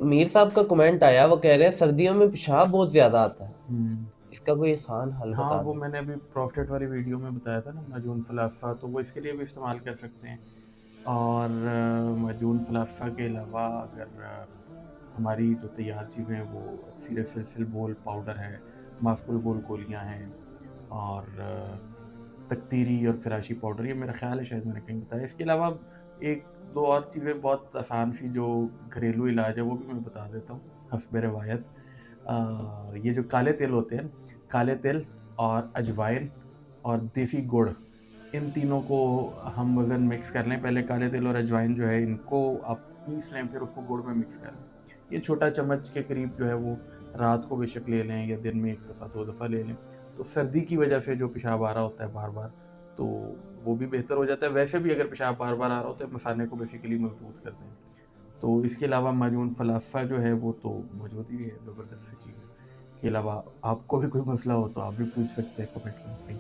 मीर साहब का कमेंट आया, वो कह रहे हैं सर्दियों में पेशाब बहुत ज्यादा आता है, हम्म। इसका कोई आसान हल हाँ, बता वो दें। मैंने अभी प्रॉफिट वाली वीडियो में बताया था ना, माजून फलाफा, तो वो इसके लिए भी इस्तेमाल कर सकते हैं। और माजून फलाफा के अलावा अगर हमारी जो तैयार चीज़ें हैं वो सिरसिल बोल पाउडर है, मास्कुल बोल गोलियां हैं, और तकतीरी और फिराशी पाउडर, ये मेरा ख्याल है शायद मैंने कहीं बताया। इसके अलावा एक दो और चीज़ें बहुत आसान सी जो घरेलू इलाज है वो भी मैं बता देता हूँ हस्ब रिवायत। ये जो काले तेल होते हैं, काले तेल और अजवाइन और देसी गुड़, इन तीनों को हम अगर मिक्स कर लें, पहले काले तेल और अजवाइन जो है इनको आप पीस लें, फिर उसको गुड़ में मिक्स कर लें। ये छोटा चम्मच के करीब जो है वो रात को बेशक ले लें या दिन में एक दफ़ा दो दफ़ा ले लें, तो सर्दी की वजह से जो पेशाब आ रहा होता है बार बार, तो वो भी बेहतर हो जाता है। वैसे भी अगर पेशाब बार बार आ रहा होता है, मसाले को बेसिकली मजबूत करते हैं। तो इसके अलावा माजून फलाफा जो है वो तो मौजूद ही है, ज़बरदस्त सी चीज़ है। इसके अलावा आपको भी कोई मसला हो तो आप भी पूछ सकते हैं कमेंट में। Thank you.